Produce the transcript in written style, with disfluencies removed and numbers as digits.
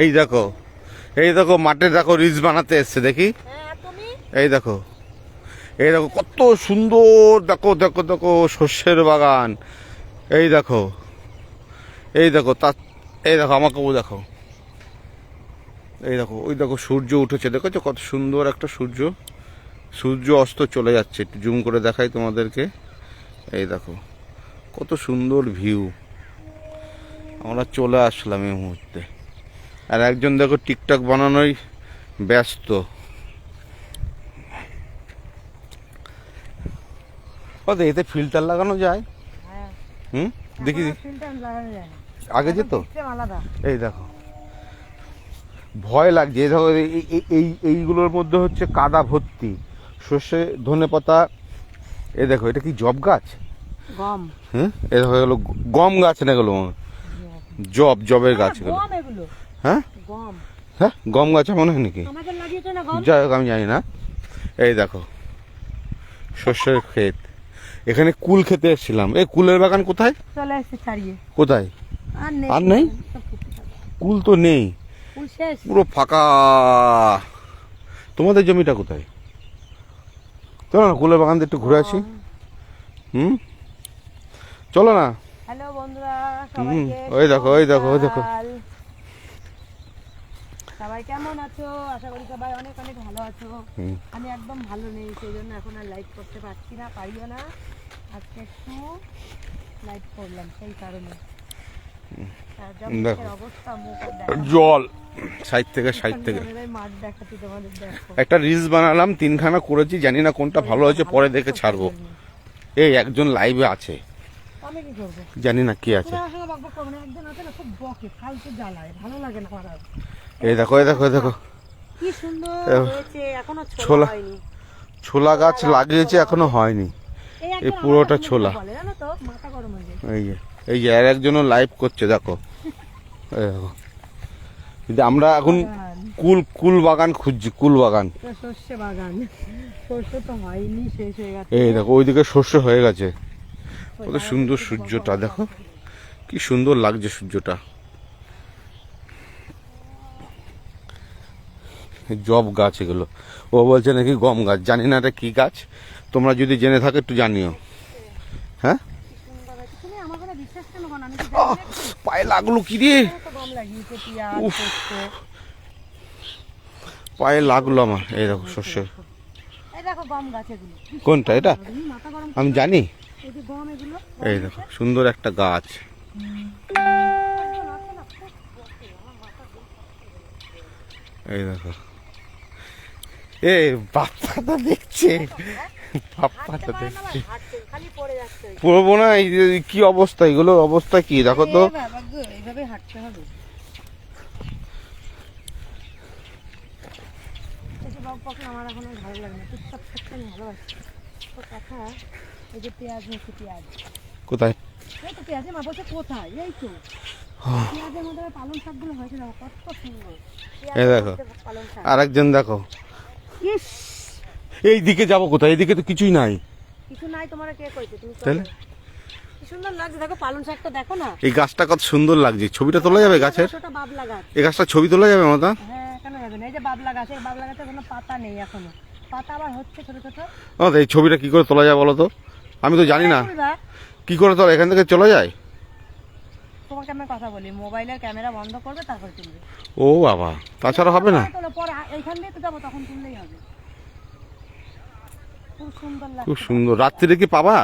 এই দেখো, এই দেখো মাঠে দেখো রিলস বানাতে এসছে দেখি। এই দেখো, এই দেখো কত সুন্দর, দেখো দেখো দেখো শস্যের বাগান। এই দেখো, এই দেখো তার, এই দেখো আমাকেও দেখো, এই দেখো ওই দেখো সূর্য উঠেছে, দেখেছো কত সুন্দর একটা সূর্য। সূর্য অস্ত চলে যাচ্ছে, একটু জুম করে দেখাই তোমাদেরকে। এই দেখো কত সুন্দর ভিউ। আমরা চলে আসলাম এই মুহূর্তে। আর একজন দেখো টিকটক বানানোই ব্যস্ত। এতে ফিল্টার লাগানো যায়? হুম, দেখি আগে যেত। এই দেখো ভয় লাগছে, এই দেখো এইগুলোর মধ্যে হচ্ছে কাদা ভর্তি, সর্ষে ধনে পাতা। এই দেখো এটা কি জব গাছ? গম। হ্যাঁ, এই দেখো এগুলো গম গাছ না, এগুলো জবের গাছ এগুলো। হ্যাঁ হ্যাঁ, গম গাছ মনে হয় নাকি, যাই হোক আমি জানি না। এই দেখো শস্যের ক্ষেত, এখানে কুল খেতে এসেছিলাম। এই কুলের বাগান কোথায়? চলে এসেছে ছাড়িয়ে। কোথায়? আর নেই, কুল তো নেই, পুরো ফাঁকা। তোমাদের জমিটা কোথায়? চলো না কুলের বাগান একটু ঘুরে আসি। হুম, চলো না। হ্যালো বন্ধুরা, ওই দেখো ওই দেখো ওই দেখো। সবাই কেমন আছো? আশা করি সবাই অনেক অনেক ভালো আছো। আমি একদম ভালো নেই, সেই জন্য এখন আর লাইভ করতে পারছি না, পারিও না। আজকে একটু লাইভ করলাম সেই কারণে। জল সাইড থেকে একটা রিলস বানালাম, 3খানা করেছি, জানি না কোনটা ভালো হয়েছে, পরে দেখে ছাড়বো। এই একজন লাইভে আছে, জানি না কি আছে। এই দেখো এই দেখো এই দেখো ছোলা গাছ লাগিয়েছে, এখনো হয়নি, এই পুরোটা ছোলা। এই যে আর একজনও লাইভ করছে দেখো। কিন্তু আমরা এখন কুল বাগান খুঁজছি, কুল বাগান। সর্ষে বাগান, সর্ষে তো হয়নি, শেষ হয়ে গেছে। এই দেখো ওইদিকে সর্ষে হয়ে গেছে। কত সুন্দর সূর্যটা দেখো, কি সুন্দর লাগছে সূর্যটা। জব গাছ এগুলো, ও বলছে নাকি গম গাছ, জানি না এটা কি গাছ, তোমরা যদি জেনে থাকো একটু জানিও। হ্যাঁ, পায়ে লাগলো কি রে, পায়ে লাগলো আমার। এই দেখো সর্ষে, কোনটা এটা আমি জানি। এই দেখো সুন্দর একটা গাছ। এই দেখো, এ বাপ্পাটা দেখছে, বাপ্পাটা দেখছে, পড়বো না। এই কি অবস্থা, এগুলো অবস্থা কি দেখো তো। এইভাবে হাঁটতে হবে। আমার এখন ভালো লাগে না, টুকটাক থাকতে আমি ভালোবাসি। তো কথা, এই যে পেঁয়াজ নিচ্ছি, পেঁয়াজ কোথায়? এই তো পেঁয়াজের মা বলছে কোথায়, এই তো পেঁয়াজের মধ্যে পালং শাকগুলো হয়েছে, দেখো কত সুন্দর। এই দেখো আরেকজন দেখো, এই দিকে যাবো কোথায়, এইদিকে তো কিছুই নাই। কিছু নাই, তোমার কে কইছে? তুমি তাহলে কি সুন্দর লাগছে দেখো, পালং শাকটা দেখো না। এই গাছটা কত সুন্দর লাগছে, ছবিটা তোলা যাবে গাছের? ছোট বাবলা গাছ, এই গাছটা ছবি তোলা যাবে মাতা? হ্যাঁ, কেন যাবে না। এই যে বাবলা গাছ, এই বাবলা গাছে কোনো পাতা নেই এখনো, পাতা আবার হচ্ছে ছোট ছোট। এই ছবিটা কি করে তোলা যায় বলো তো, আমি তো জানি না কি করে তোলা, এখান থেকে চলে যায়। তোমাকে আমি কথা বলি, মোবাইলের ক্যামেরা বন্ধ করবে তারপর তুলবে। ও বাবা, তাছাড়া হবে না? পরে এইখান দিয়ে তো যাবো, তখন তুললেই হবে। খুব সুন্দর লাগছে, খুব সুন্দর। রাত্রিরে কি পাবা?